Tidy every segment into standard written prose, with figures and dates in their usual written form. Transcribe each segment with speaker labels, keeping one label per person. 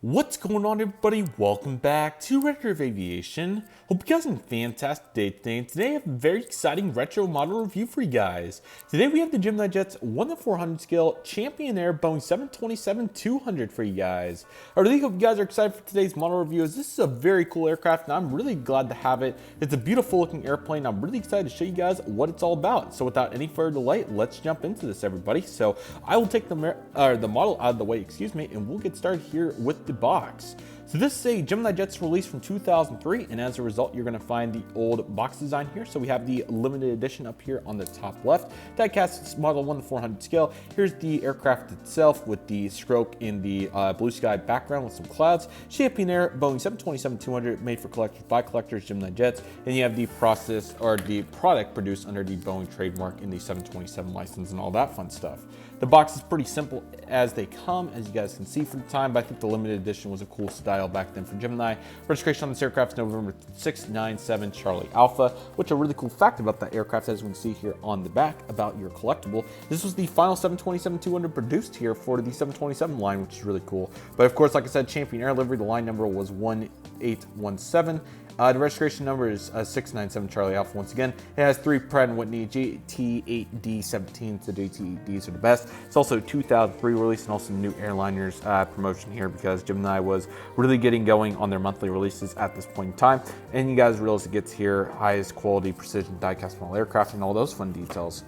Speaker 1: What's going on, everybody? Welcome back to Redriveraviation. Hope you guys are having a fantastic day today. And today I have a very exciting retro model review for you guys. Today we have the GeminiJets 1:400 scale Champion Air Boeing 727-200 for you guys. I really hope you guys are excited for today's model review, as this is a very cool aircraft and I'm really glad to have it. It's a beautiful looking airplane. I'm really excited to show you guys what it's all about. So without any further delay, let's jump into this, everybody. So I will take the model out of the way, and we'll get started here with the box. So this is a GeminiJets release from 2003, and as a result you're going to find the old box design here. So we have the limited edition up here on the top left, diecast model 1:400 scale. Here's the aircraft itself with the stroke in the blue sky background with some clouds. Champion Air Boeing 727-200, made for collectors by collectors, GeminiJets, and you have the process or the product produced under the Boeing trademark in the 727 license and all that fun stuff. The box is pretty simple as they come, as you guys can see for the time, but I think the limited edition was a cool style back then for Gemini. Registration on this aircraft is November 697 Charlie Alpha, which a really cool fact about that aircraft, as we can see here on the back about your collectible. This was the final 727-200 produced here for the 727 line, which is really cool. But of course, like I said, Champion Air livery, the line number was 1817. The registration number is 697 Charlie Alpha. Once again, it has 3 Pratt & Whitney GT8D17, so GT8Ds are the best. It's also a 2003 release and also new airliners promotion here, because Gemini was really getting going on their monthly releases at this point in time. And you guys realize it gets here highest quality precision die-cast model aircraft and all those fun details.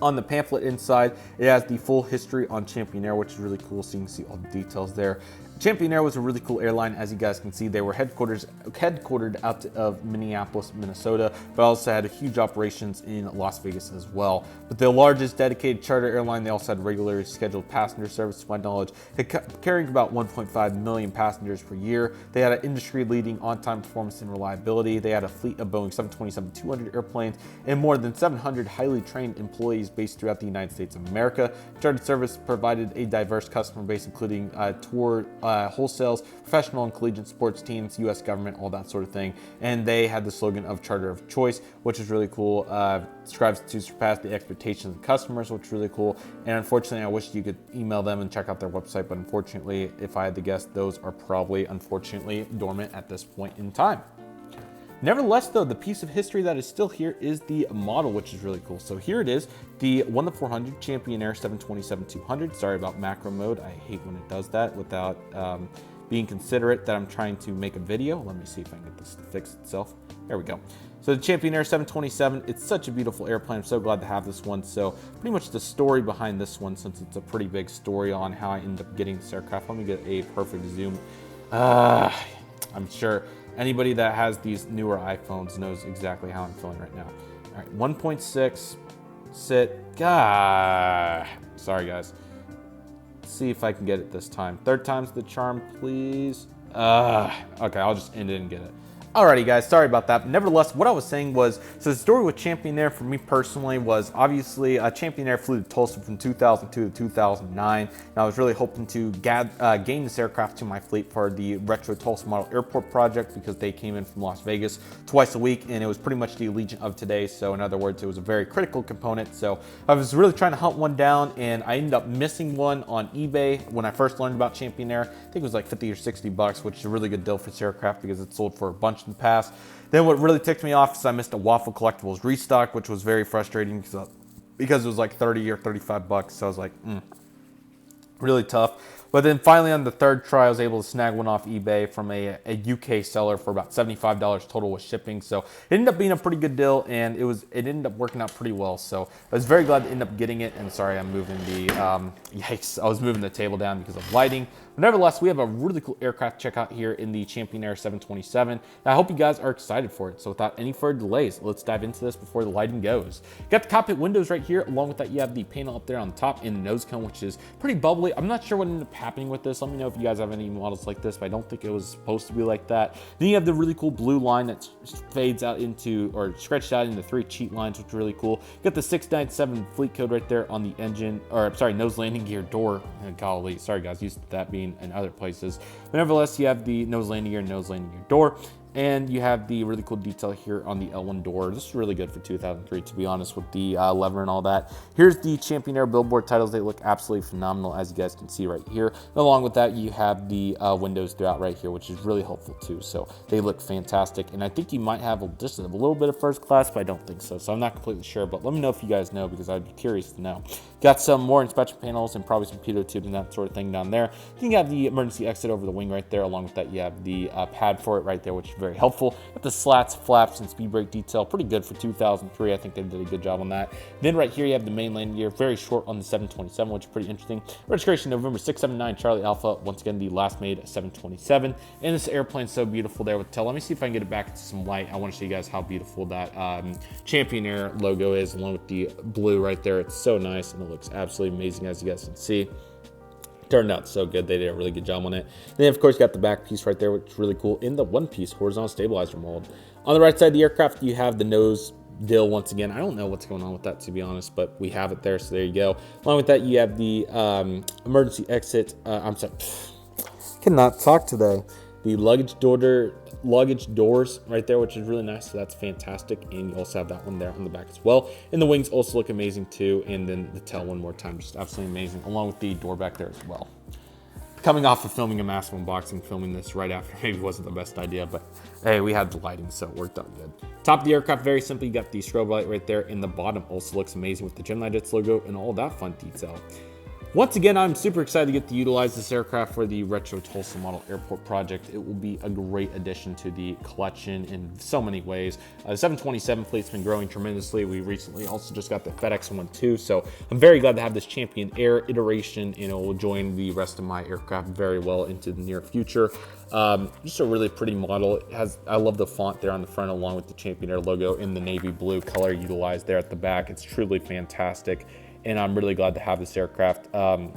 Speaker 1: On the pamphlet inside, it has the full history on Champion Air, which is really cool, so you can see all the details there. Champion Air was a really cool airline. As you guys can see, they were headquartered out of Minneapolis, Minnesota, but also had huge operations in Las Vegas as well. But the largest dedicated charter airline, they also had regularly scheduled passenger service, to my knowledge, carrying about 1.5 million passengers per year. They had an industry-leading on-time performance and reliability. They had a fleet of Boeing 727-200 airplanes and more than 700 highly trained employees based throughout the United States of America. Charter service provided a diverse customer base, including tour wholesales, professional and collegiate sports teams, U.S. government, all that sort of thing. And they had the slogan of Charter of Choice, which is really cool. Strives to surpass the expectations of customers, which is really cool. And unfortunately, I wish you could email them and check out their website, but unfortunately, if I had to guess, those are probably, unfortunately, dormant at this point in time. Nevertheless, though, the piece of history that is still here is the model, which is really cool. So here it is, the 1:400 Champion Air 727-200. Sorry about macro mode. I hate when it does that without being considerate that I'm trying to make a video. Let me see if I can get this to fix itself. There we go. So the Champion Air 727, it's such a beautiful airplane. I'm so glad to have this one. So pretty much the story behind this one, since it's a pretty big story on how I ended up getting this aircraft. Let me get a perfect zoom. I'm sure anybody that has these newer iPhones knows exactly how I'm feeling right now. All right, 1.6, sit. Sorry, guys. Let's see if I can get it this time. Third time's the charm, please. Okay, I'll just end it and get it. Alrighty, guys, sorry about that. But nevertheless, what I was saying was, so the story with Champion Air for me personally was obviously Champion Air flew to Tulsa from 2002 to 2009. And I was really hoping to gain this aircraft to my fleet for the Retro Tulsa Model Airport project, because they came in from Las Vegas twice a week and it was pretty much the Allegiant of today. So in other words, it was a very critical component. So I was really trying to hunt one down, and I ended up missing one on eBay when I first learned about Champion Air. I think it was like 50 or 60 bucks, which is a really good deal for this aircraft because it sold for a bunch in the past. Then what really ticked me off is I missed a Waffle Collectibles restock, which was very frustrating because it was like 30 or 35 bucks. So I was like, really tough. But then finally on the third try, I was able to snag one off eBay from a UK seller for about $75 total with shipping. So it ended up being a pretty good deal, and it ended up working out pretty well. So I was very glad to end up getting it. And sorry, I'm moving the, yikes, I was moving the table down because of lighting. But nevertheless, we have a really cool aircraft check out here in the Champion Air 727. And I hope you guys are excited for it. So without any further delays, let's dive into this before the lighting goes. You got the cockpit windows right here. Along with that, you have the panel up there on the top and the nose cone, which is pretty bubbly. I'm not sure what ended up happening with this. Let me know if you guys have any models like this, but I don't think it was supposed to be like that. Then you have the really cool blue line that fades out into, or stretched out into 3 cheat lines, which is really cool. You got the 697 fleet code right there on the engine, or sorry, nose landing gear door. Golly, sorry guys, used to that being in other places. But nevertheless, you have the nose landing gear door. And you have the really cool detail here on the L1 door. This is really good for 2003, to be honest, with the lever and all that. Here's the Champion Air billboard titles. They look absolutely phenomenal, as you guys can see right here. And along with that, you have the windows throughout right here, which is really helpful too. So they look fantastic. And I think you might have just a little bit of first class, but I don't think so. So I'm not completely sure, but let me know if you guys know, because I'd be curious to know. Got some more inspection panels and probably some pitot tubes and that sort of thing down there. You have the emergency exit over the wing right there. Along with that, you have the pad for it right there, which is very helpful. Got the slats, flaps, and speed brake detail. Pretty good for 2003. I think they did a good job on that. Then right here, you have the main landing gear. Very short on the 727, which is pretty interesting. Registration November 679 Charlie Alpha. Once again, the last made 727. And this airplane's so beautiful there with tail. Let me see if I can get it back to some light. I want to show you guys how beautiful that Champion Air logo is, along with the blue right there. It's so nice, and it looks absolutely amazing, as you guys can see. Turned out so good. They did a really good job on it. Then, of course, got the back piece right there, which is really cool, in the one-piece horizontal stabilizer mold. On the right side of the aircraft, you have the nose dill once again. I don't know what's going on with that, to be honest, but we have it there, so there you go. Along with that, you have the emergency exit. I'm sorry, cannot talk today. The luggage doors right there, which is really nice. So that's fantastic. And you also have that one there on the back as well. And the wings also look amazing too. And then the tail one more time, just absolutely amazing, along with the door back there as well. Coming off of filming a massive unboxing, filming this right after maybe wasn't the best idea, but hey, we had the lighting, so it worked out good. Top of the aircraft, very simply, you got the strobe light right there. And the bottom also looks amazing with the GeminiJets logo and all that fun detail. Once again, I'm super excited to get to utilize this aircraft for the Retro Tulsa Model Airport project. It will be a great addition to the collection in so many ways. The 727 fleet's been growing tremendously. We recently also just got the FedEx one too, so I'm very glad to have this Champion Air iteration, and it will join the rest of my aircraft very well into the near future. Just a really pretty model. It has, I love the font there on the front, along with the Champion Air logo in the navy blue color utilized there at the back. It's truly fantastic. And I'm really glad to have this aircraft. I'm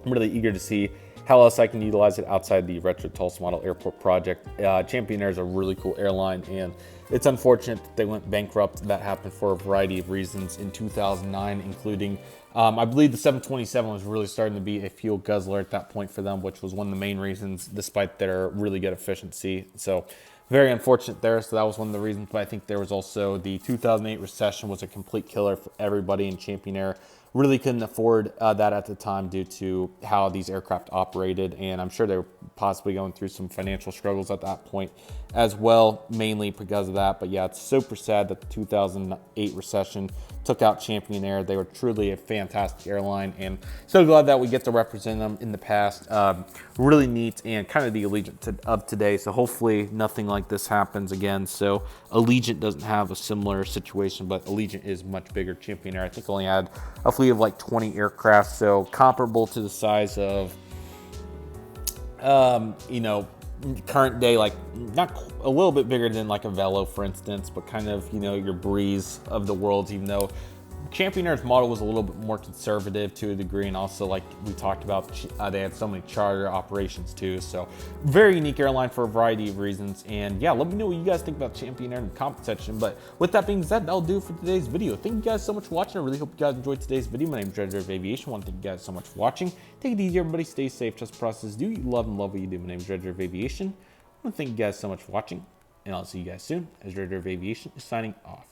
Speaker 1: really eager to see how else I can utilize it outside the Retro Tulsa Model Airport project. Champion Air is a really cool airline, and it's unfortunate that they went bankrupt. That happened for a variety of reasons in 2009, including, I believe the 727 was really starting to be a fuel guzzler at that point for them, which was one of the main reasons, despite their really good efficiency. So very unfortunate there. So that was one of the reasons. But I think there was also the 2008 recession was a complete killer for everybody, and Champion Air really couldn't afford that at the time due to how these aircraft operated. And I'm sure they were possibly going through some financial struggles at that point as well, mainly because of that. But yeah, it's super sad that the 2008 recession took out Champion Air. They were truly a fantastic airline, and so glad that we get to represent them in the past. Really neat, and kind of the Allegiant of today. So hopefully nothing like this happens again. So Allegiant doesn't have a similar situation, but Allegiant is much bigger. Champion Air, I think, only had a fleet of like 20 aircraft, so comparable to the size of, you know, current day, like not a little bit bigger than like a Velo, for instance, but kind of, you know, your Breeze of the world, even though Champion Air's model was a little bit more conservative to a degree, and also, like we talked about, they had so many charter operations too. So very unique airline for a variety of reasons. And yeah, let me know what you guys think about Champion Air in the comment section. But with that being said, that'll do it for today's video. Thank you guys so much for watching. I really hope you guys enjoyed today's video. My name is Redriveraviation. I want to thank you guys so much for watching. Take it easy, everybody. Stay safe. Trust the process. Do you love and love what you do? My name is Redriveraviation. I want to thank you guys so much for watching, and I'll see you guys soon as Redriveraviation is signing off.